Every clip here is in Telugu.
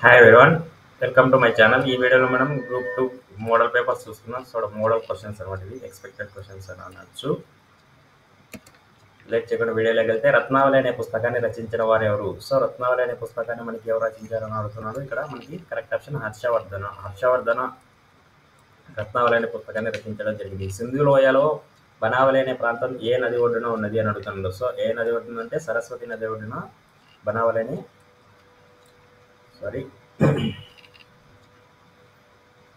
Hi everyone, welcome to my channel. ఈ వీడియోలో మనం గ్రూప్ 2 మోడల్ పేపర్స్ చూస్తున్నాం. సో మోడల్ క్వశ్చన్స్ అనమాట, ఇవి ఎక్స్పెక్టెడ్ క్వశ్చన్స్ అని అనొచ్చు. లేట్ చేయకుండా వీడియోలోకి వెళ్తే, రత్నావళి అనే పుస్తకాన్ని రచించిన వారు ఎవరు? సో రత్నావళి అనే పుస్తకాన్ని మనకి ఎవరు రచించారని అడుగుతున్నాడు. ఇక్కడ మనకి కరెక్ట్ ఆప్షన్ హర్షవర్ధన రత్నావళి అనే పుస్తకాన్ని రచించడం జరిగింది. సింధు లోయలో బనావలి అనే ప్రాంతం ఏ నది ఒడ్డున ఉన్నది అని అడుగుతున్నాడు. సో ఏ నది ఒడ్డున అంటే సరస్వతి నది ఒడ్డున బనావలి అని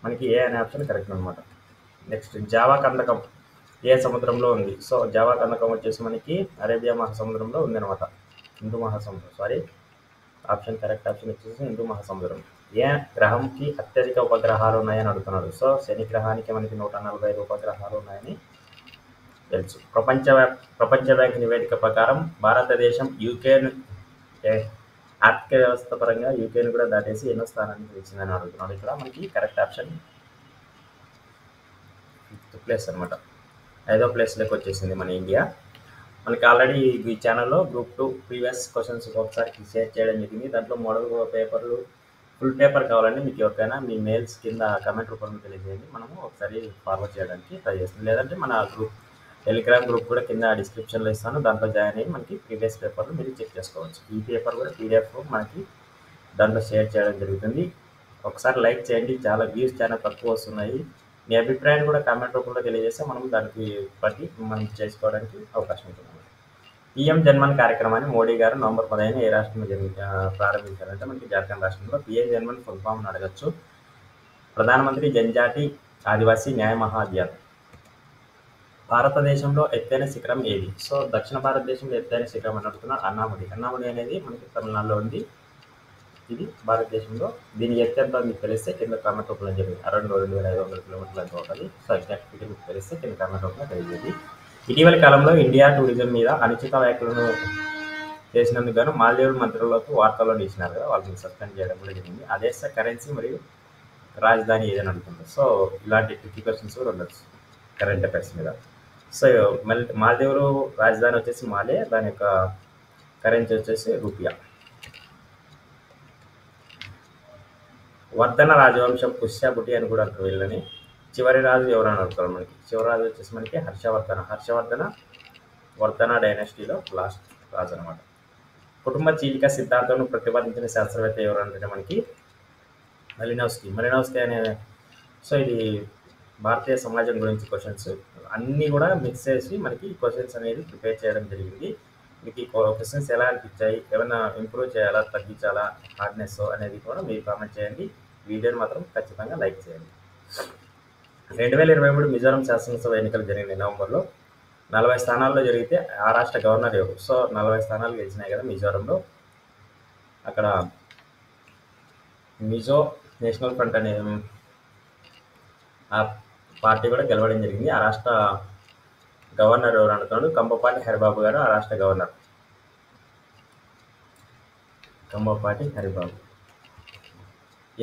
మనకి ఏ అనే ఆప్షన్ కరెక్ట్ అనమాట. నెక్స్ట్, జావా కందకం ఏ సముద్రంలో ఉంది? సో జావా కందకం వచ్చేసి మనకి అరేబియా మహాసముద్రంలో ఉంది అనమాట. హిందూ మహాసముద్రం, ఆప్షన్ కరెక్ట్ ఆప్షన్ వచ్చేసి హిందూ మహాసముద్రం. ఏ గ్రహంకి అత్యధిక ఉపగ్రహాలు ఉన్నాయని అడుగుతున్నాడు. సో శని గ్రహానికి మనకి 145 ఉపగ్రహాలు ఉన్నాయని తెలుసు. ప్రపంచ బ్యాంక్ నివేదిక ప్రకారం భారతదేశం యూకేను ఆర్థిక వ్యవస్థ పరంగా యూకేను కూడా దాటేసి ఎన్నో స్థానానికి వచ్చిందని అడుగుతున్నాడు. ఇక్కడ మనకి కరెక్ట్ ఆప్షన్ 5th ప్లేస్ అనమాట. 5వ ప్లేస్లోకి వచ్చేసింది మన ఇండియా. మనకి ఆల్రెడీ ఈ ఛానల్లో గ్రూప్ 2 ప్రీవియస్ క్వశ్చన్స్ ఒకసారి షేర్ చేయడం జరిగింది. దాంట్లో మోడల్ పేపర్లు ఫుల్ పేపర్ కావాలంటే మీకు ఎవరికైనా మీ మెయిల్స్ కింద కమెంట్ రూపంలో తెలియజేయండి, మనము ఒకసారి ఫార్వర్డ్ చేయడానికి ట్రై చేస్తాం. లేదంటే మన టెలిగ్రామ్ గ్రూప్ కూడా కింద డిస్క్రిప్షన్లో ఇస్తాను, దాంట్లో జాయిన్ అయ్యి మనకి ప్రీవియస్ పేపర్లు మీరు చెక్ చేసుకోవచ్చు. ఈ పేపర్ కూడా పీడిఎఫ్ మనకి దాంట్లో షేర్ చేయడం జరుగుతుంది. ఒకసారి లైక్ చేయండి, చాలా వ్యూస్ చాలా తక్కువ వస్తున్నాయి. మీ అభిప్రాయాన్ని కూడా కామెంట్ రూపంలో తెలియజేస్తే మనం దానికి బట్టి మనం చేసుకోవడానికి అవకాశం ఉంటుంది. పీఎం జన్మన్ కార్యక్రమాన్ని మోడీ గారు నవంబర్ 15 ఏ రాష్ట్రంలో ప్రారంభించారంటే మనకి జార్ఖండ్ రాష్ట్రంలో. పీఎం జన్మన్ ఫుల్ ఫామ్ అడగచ్చు. ప్రధానమంత్రి జనజాతి ఆదివాసీ న్యాయ మహాభియాన్. భారతదేశంలో ఎత్తైన శిఖరం ఏది? సో దక్షిణ భారతదేశంలో ఎత్తైన శిఖరం అని అడుగుతున్నారు. అన్నామడి అనేది మనకి తమిళనాడులో ఉంది. ఇది భారతదేశంలో. దీని ఎత్తు ఎంత మీకు తెలిస్తే కింద కామెంట్ రూపంలో జరిగింది. అరౌండ్ 2500 కిలోమీటర్లు ఎంత ఉంటుంది. సో ఎగ్జాక్ట్ ఫిగర్ మీకు తెలిస్తే కింద కామెంట్ రూపంలో తెలియజేది. ఇటీవలి కాలంలో ఇండియా టూరిజం మీద అనుచిత వ్యాఖ్యలను చేసినందుకు గాను మాల్దీవుల మంత్రులకు వార్తల్లో నిలిచినారు కదా, వాళ్ళని సస్పెండ్ చేయడం కూడా జరిగింది. ఆ దేశ కరెన్సీ మరియు రాజధాని ఏదని అడుగుతుంది. సో ఇలాంటి ట్రికీ క్వశ్చన్స్ కూడా ఉండొచ్చు కరెంట్ అఫైర్స్ మీద. సో మాల్దీవులు రాజధాని వచ్చేసి మాలే, దాని యొక్క కరెన్సీ వచ్చేసి రూపియా. వర్ధన రాజవంశం పుష్యబుటి అని కూడా అంటారు వీళ్ళని. చివరి రాజు ఎవరని అడుగుతారు మనకి. చివరి రాజు వచ్చేసి మనకి హర్షవర్ధన వర్ధన డైనాసిటీలో లాస్ట్ రాజు అనమాట. కుటుంబ చీలిక సిద్ధాంతం ప్రతిపాదించిన శాస్త్రవేత్త ఎవరు అంటే మనకి మలినోవ్స్కీ అనే. సో ఇది భారతీయ సమాజం గురించి క్వశ్చన్స్ అన్నీ కూడా మిక్స్ చేసి మనకి క్వశ్చన్స్ అనేది ప్రిపేర్ చేయడం జరిగింది. మీకు ఈ క్వశ్చన్స్ ఎలా అనిపించాయి, ఏమైనా ఇంప్రూవ్ చేయాలా, తగ్గించాలా, హార్డ్నెస్ అనేది కూడా మీరు కామెంట్ చేయండి. వీడియోని మాత్రం ఖచ్చితంగా లైక్ చేయండి. 2023 మిజోరం శాసనసభ ఎన్నికలు జరిగినాయి నవంబర్లో. 40 స్థానాల్లో జరిగితే ఆ రాష్ట్ర గవర్నర్ ఎవరు? సో 40 స్థానాలు గెలిచినాయి కదా మిజోరంలో. అక్కడ మిజో నేషనల్ ఫ్రంట్ అనే ఆ పార్టీ కూడా గెలవడం జరిగింది. ఆ రాష్ట్ర గవర్నర్ ఎవరు అంటున్నాడు? కంబపాటి హరిబాబు గారు ఆ రాష్ట్ర గవర్నర్. కంబపాటి హరిబాబు.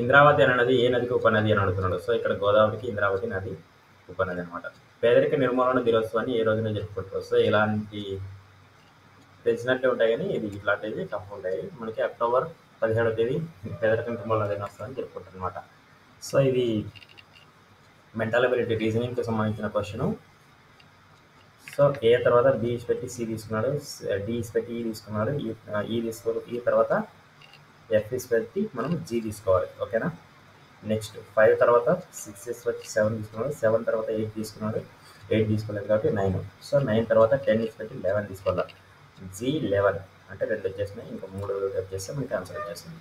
ఇంద్రావతి అనే నది ఏ నదికి ఉపనది అని అడుగుతున్నాడు. సో ఇక్కడ గోదావరికి ఇంద్రావతి నది ఉపనది అనమాట. పేదరిక నిర్మూలన దినోత్సవాన్ని ఏ రోజున జరుపుకుంటారు? సో ఇలాంటి తెలిసినట్టే ఉంటాయి, కానీ ఇది ఇట్లాంటివి టఫ్ ఉంటాయి. మనకి అక్టోబర్ 17వ తేదీ పేదరిక నిర్మూలన దినోత్సవాన్ని జరుపుకుంటారు అనమాట. సో ఇది మెంటల్ అబిలిటీ రీజనింగ్కి సంబంధించిన క్వశ్చన్. సో ఏ తర్వాత బి పెట్టి సి తీసుకున్నాడు, డి పెట్టి ఈ తీసుకున్నాడు, ఈ తర్వాత ఎఫ్ పెట్టి మనం జీ తీసుకోవాలి. ఓకేనా. నెక్స్ట్ 5 తర్వాత 6 వచ్చి 7 తీసుకున్నాడు, 7 తర్వాత 8 తీసుకున్నాడు, 8 తీసుకోలేదు కాబట్టి 9. సో 9 తర్వాత 10 పెట్టి 11 తీసుకోవాలి. G11 అంటే 2 వచ్చేసినాయి, ఇంకా 3 వచ్చేస్తే మనకి ఆన్సర్ వచ్చేసింది.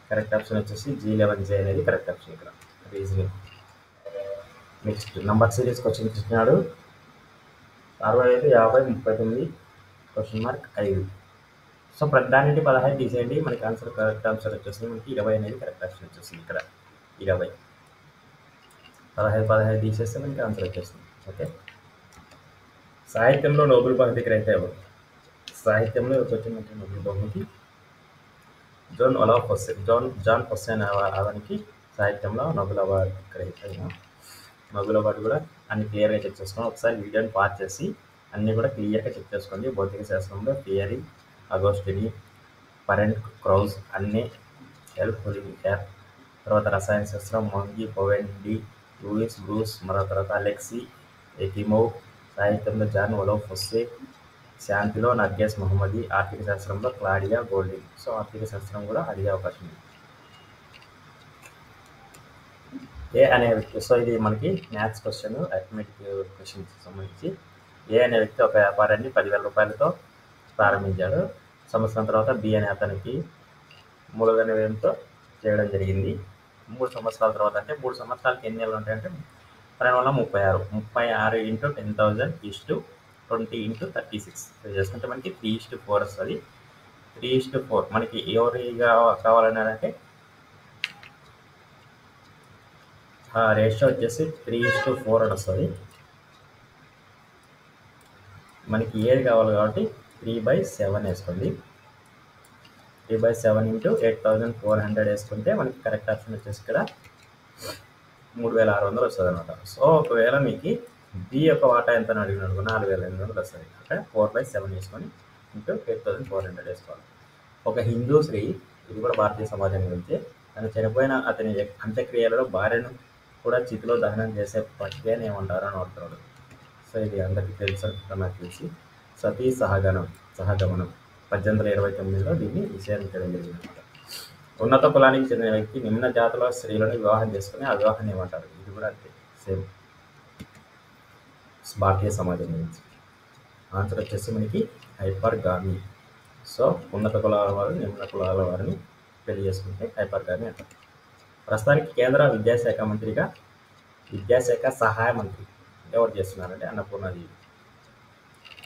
కరెక్ట్ ఆప్షన్ వచ్చేసి G11 అనేది కరెక్ట్ ఆప్షన్ ఇక్కడ reasoning. Next number series question ఇచ్చినాడు. 65, 50, 39 క్వశ్చన్ మార్క్ 5. సో ప్రధానికి 15 తీసేయండి, మనకి ఆన్సర్ కరెక్ట్ ఆన్సర్ వచ్చేసింది. మనకి 20 అనేది కరెక్ట్ ఆప్షన్ వచ్చేసింది ఇక్కడ 20. 15 తీసేస్తే మనకి ఆన్సర్ వచ్చేస్తుంది. ఓకే. సాహిత్యంలో నోబెల్ బహుమతి గ్రహీత ఎవరు? సాహిత్యంలో వచ్చిందంటే నోబెల్ బహుమతి జాన్ హుస్సేన్ అవార్డుకి సాహిత్యంలో నోబెల్ అవార్డు గ్రహీత. నోబెల్ అవార్డు కూడా అన్ని క్లియర్గా చెక్ చేసుకోండి. ఒకసారి వీడియోని పాస్ చేసి అన్నీ కూడా క్లియర్గా చెక్ చేసుకోండి. భౌతిక శాస్త్రంలో థియరీ, అగోస్టిని, పరెంట్, క్రౌజ్ అన్నీ ఎల్ పొలివియర్, తర్వాత రసాయన శాస్త్రం మంగి పవెన్ డి లూయిస్ బ్రూస్, మరో తర్వాత అలెక్సీ ఎకిమోవ్, సాహిత్యంలో జాన్ ఒలోఫ్ ఫొస్సే, శాంతిలో నర్గేస్ మొహమ్మది, ఆర్థిక శాస్త్రంలో క్లాడియా గోల్డింగ్. సో ఆర్థిక శాస్త్రం కూడా అడిగే అవకాశం ఉంది. ఏ అనే వ్యక్తి, సో ఇది మనకి మ్యాథ్స్ క్వశ్చన్, అథమెటిక్ క్వశ్చన్స్ సంబంధించి. ఏ అనే వ్యక్తి ఒక వ్యాపారాన్ని 10,000 రూపాయలతో ప్రారంభించాడు. సంవత్సరం తర్వాత బి అనే అతనికి మూలధన వ్యయంతో చేయడం జరిగింది. 3 సంవత్సరాల తర్వాత, అంటే 3 సంవత్సరాలకి ఎన్ని నెలలు ఉంటాయంటే 1236. 36 ఇంటూ 10,000 ఈస్టు 20 ఇంటూ 36 చేసుకుంటే మనకి 3:4 వస్తుంది. 3:4 మనకి ఎవరిగా కావాలన్నారంటే రేషియో వచ్చేసి 3:4 అని వస్తుంది. మనకి ఏది కావాలి కాబట్టి 3/7 వేసుకోండి. 3/7 ఇంటూ 8,400 వేసుకుంటే మనకి కరెక్ట్ ఆప్షన్ వచ్చేసి ఇక్కడ 3,600 వస్తుంది అనమాట. సో ఒకవేళ మీకు బి యొక్క వాటా ఎంత అని అడిగిన 4,800 వస్తుంది. అంటే 4/7 వేసుకొని ఇంటూ 8,400 వేసుకోవాలి. ఒక హిందూ స్త్రీ, ఇది కూడా భారతీయ సమాజం గురించి, తను చనిపోయిన అతని అంత్యక్రియలలో భార్యను కూడా చితిలో దహనం చేసే ప్రక్రియను ఏమంటారు అని అడుగుతున్నాడు. సో ఇది అందరికీ తెలుసు అనుకుంటున్నా. నాకు తెలిసి సతీ సహగమనం 1829లో దీన్ని నిషేధించడం జరిగింది అనమాట. ఉన్నత కులానికి చెందిన వ్యక్తి నిమ్న జాతుల స్త్రీలను వివాహం చేసుకుని ఆ వివాహాన్ని ఏమంటారు? ఇది కూడా అంతే, సేమ్ భారతీయ సమాజం గురించి. ఆన్సర్ వచ్చేసి మనకి హైపర్గామి. సో ఉన్నత కులాల వారు నిమ్న కులాల వారిని పెళ్లి చేసుకుంటే హైపర్గామి అంటారు. ప్రస్తుతానికి కేంద్ర విద్యాశాఖ సహాయ మంత్రి ఎవరు చేస్తున్నారంటే Annapurna Devi.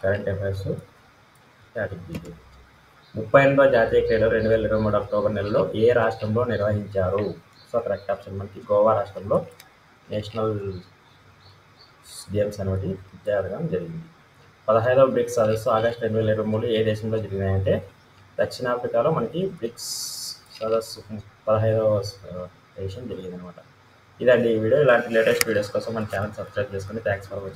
Current affairs static GK. 38వ జాతీయ క్రీడలు 2023 అక్టోబర్ నెలలో ఏ రాష్ట్రంలో నిర్వహించారు? సో కరెక్ట్ ఆప్షన్ మనకి గోవా రాష్ట్రంలో నేషనల్ గేమ్స్ అనేవి జరగడం జరిగింది. 15వ బ్రిక్స్ సదస్సు ఆగస్టు 2023 ఏ దేశంలో జరిగినాయంటే దక్షిణాఫ్రికాలో మనకి బ్రిక్స్ సదస్సు 15వ దేశం జరిగింది అనమాట. ఇదండి ఈ వీడియో. ఇలాంటి లేటెస్ట్ వీడియోస్ కోసం మన ఛానల్ సబ్స్క్రైబ్ చేసుకోండి. Thanks for watching.